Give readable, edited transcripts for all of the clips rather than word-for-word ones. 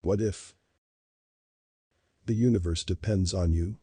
What if the universe depends on you?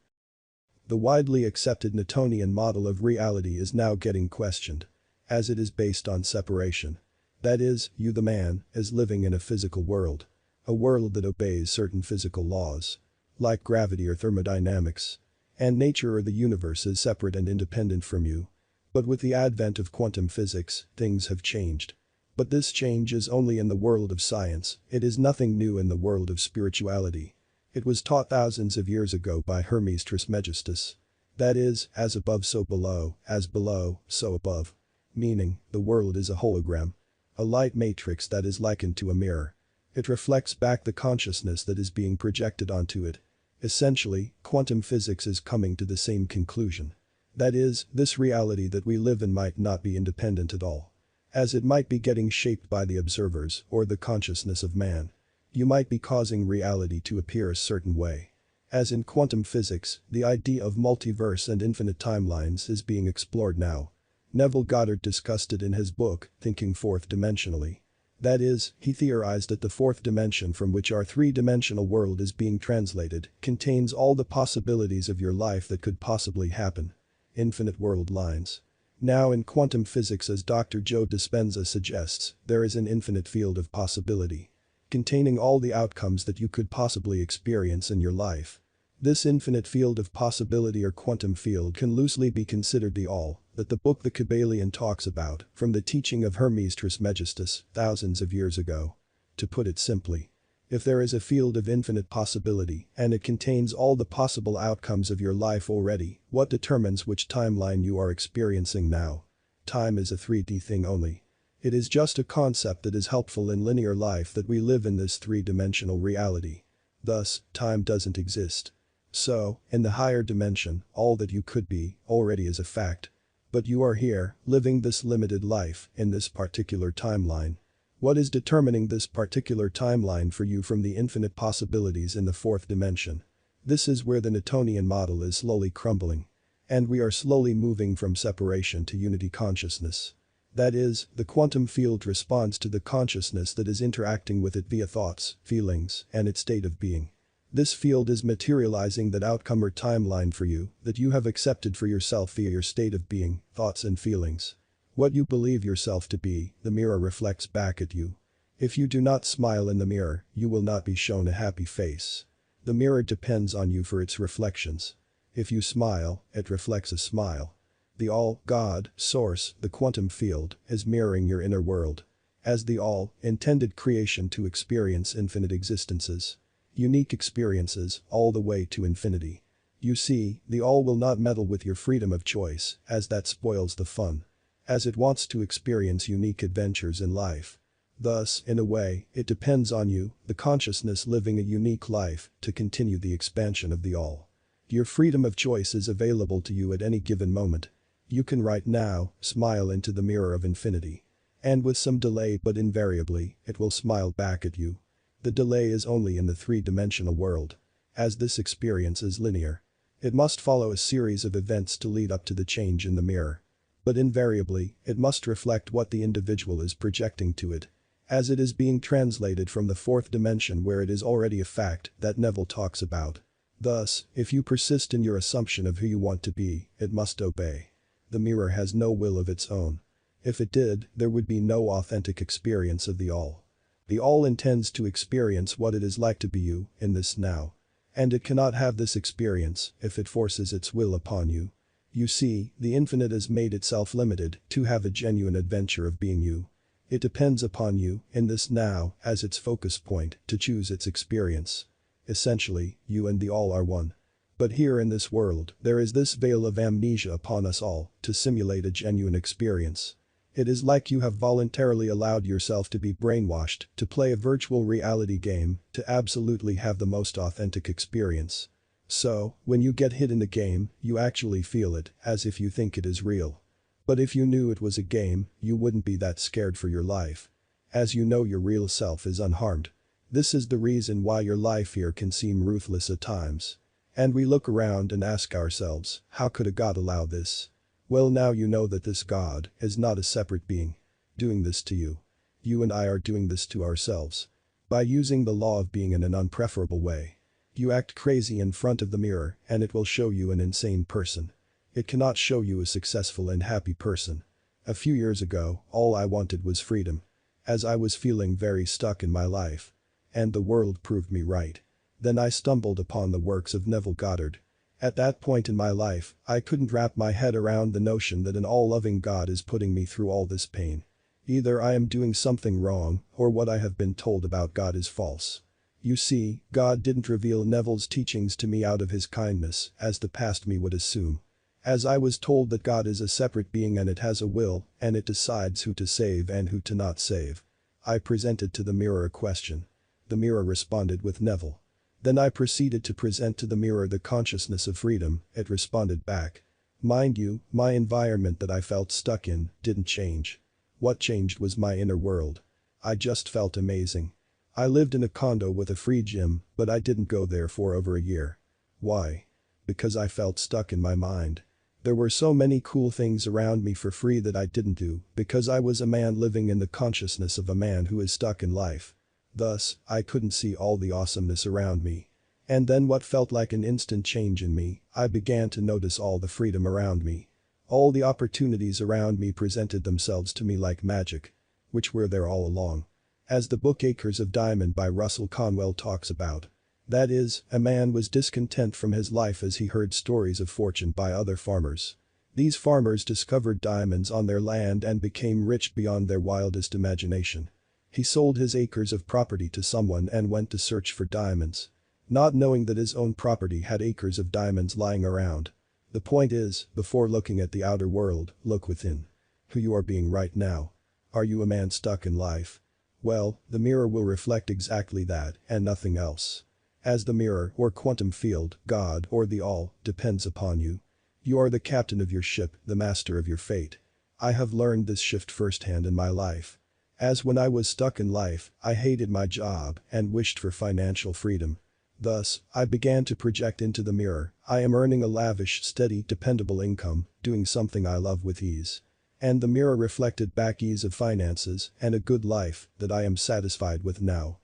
The widely accepted Newtonian model of reality is now getting questioned, as it is based on separation. That is, you the man, is living in a physical world. A world that obeys certain physical laws, like gravity or thermodynamics. And nature or the universe is separate and independent from you. But with the advent of quantum physics, things have changed. But this change is only in the world of science, it is nothing new in the world of spirituality. It was taught thousands of years ago by Hermes Trismegistus. That is, as above so below, as below, so above. Meaning, the world is a hologram. A light matrix that is likened to a mirror. It reflects back the consciousness that is being projected onto it. Essentially, quantum physics is coming to the same conclusion. That is, this reality that we live in might not be independent at all. As it might be getting shaped by the observers or the consciousness of man. You might be causing reality to appear a certain way. As in quantum physics, the idea of multiverse and infinite timelines is being explored now. Neville Goddard discussed it in his book, Thinking Fourth Dimensionally. That is, he theorized that the fourth dimension from which our three-dimensional world is being translated contains all the possibilities of your life that could possibly happen. Infinite world lines. Now in quantum physics, as Dr. Joe Dispenza suggests, there is an infinite field of possibility. Containing all the outcomes that you could possibly experience in your life. This infinite field of possibility or quantum field can loosely be considered the all that the book The Kybalion talks about from the teaching of Hermes Trismegistus thousands of years ago. To put it simply, if there is a field of infinite possibility and it contains all the possible outcomes of your life already, what determines which timeline you are experiencing now? Time is a 3D thing only. It is just a concept that is helpful in linear life that we live in this three-dimensional reality. Thus, time doesn't exist. So, in the higher dimension, all that you could be already is a fact. But you are here, living this limited life in this particular timeline. What is determining this particular timeline for you from the infinite possibilities in the fourth dimension? This is where the Newtonian model is slowly crumbling. And we are slowly moving from separation to unity consciousness. That is, the quantum field responds to the consciousness that is interacting with it via thoughts, feelings, and its state of being. This field is materializing that outcome or timeline for you that you have accepted for yourself via your state of being, thoughts and feelings. What you believe yourself to be, the mirror reflects back at you. If you do not smile in the mirror, you will not be shown a happy face. The mirror depends on you for its reflections. If you smile, it reflects a smile. The all, God, source, the quantum field, is mirroring your inner world. As the all, intended creation to experience infinite existences. Unique experiences, all the way to infinity. You see, the all will not meddle with your freedom of choice, as that spoils the fun. As it wants to experience unique adventures in life. Thus, in a way, it depends on you, the consciousness living a unique life, to continue the expansion of the all. Your freedom of choice is available to you at any given moment. You can right now smile into the mirror of infinity. And with some delay but invariably, it will smile back at you. The delay is only in the three-dimensional world. As this experience is linear. It must follow a series of events to lead up to the change in the mirror. But invariably, it must reflect what the individual is projecting to it. As it is being translated from the fourth dimension where it is already a fact that Neville talks about. Thus, if you persist in your assumption of who you want to be, it must obey. The mirror has no will of its own. If it did, there would be no authentic experience of the all. The all intends to experience what it is like to be you, in this now. And it cannot have this experience if it forces its will upon you. You see, the infinite has made itself limited to have a genuine adventure of being you. It depends upon you, in this now, as its focus point, to choose its experience. Essentially, you and the all are one. But here in this world, there is this veil of amnesia upon us all, to simulate a genuine experience. It is like you have voluntarily allowed yourself to be brainwashed, to play a virtual reality game, to absolutely have the most authentic experience. So, when you get hit in the game, you actually feel it, as if you think it is real. But if you knew it was a game, you wouldn't be that scared for your life. As you know your real self is unharmed. This is the reason why your life here can seem ruthless at times. And we look around and ask ourselves, how could a God allow this? Well, now you know that this God is not a separate being doing this to you. You and I are doing this to ourselves. By using the law of being in an unpreferable way. You act crazy in front of the mirror and it will show you an insane person. It cannot show you a successful and happy person. A few years ago, all I wanted was freedom. As I was feeling very stuck in my life. And the world proved me right. Then I stumbled upon the works of Neville Goddard. At that point in my life, I couldn't wrap my head around the notion that an all-loving God is putting me through all this pain. Either I am doing something wrong, or what I have been told about God is false. You see, God didn't reveal Neville's teachings to me out of his kindness, as the past me would assume. As I was told that God is a separate being and it has a will, and it decides who to save and who to not save. I presented to the mirror a question. The mirror responded with Neville. Then I proceeded to present to the mirror the consciousness of freedom, it responded back. Mind you, my environment that I felt stuck in didn't change. What changed was my inner world. I just felt amazing. I lived in a condo with a free gym, but I didn't go there for over a year. Why? Because I felt stuck in my mind. There were so many cool things around me for free that I didn't do, because I was a man living in the consciousness of a man who is stuck in life. Thus, I couldn't see all the awesomeness around me. And then what felt like an instant change in me, I began to notice all the freedom around me. All the opportunities around me presented themselves to me like magic. Which were there all along. As the book Acres of Diamond by Russell Conwell talks about. That is, a man was discontent from his life as he heard stories of fortune by other farmers. These farmers discovered diamonds on their land and became rich beyond their wildest imagination. He sold his acres of property to someone and went to search for diamonds. Not knowing that his own property had acres of diamonds lying around. The point is, before looking at the outer world, look within. Who you are being right now. Are you a man stuck in life? Well, the mirror will reflect exactly that and nothing else. As the mirror or quantum field, God or the all, depends upon you. You are the captain of your ship, the master of your fate. I have learned this shift firsthand in my life. As when I was stuck in life, I hated my job and wished for financial freedom. Thus, I began to project into the mirror, I am earning a lavish, steady, dependable income, doing something I love with ease. And the mirror reflected back ease of finances and a good life that I am satisfied with now.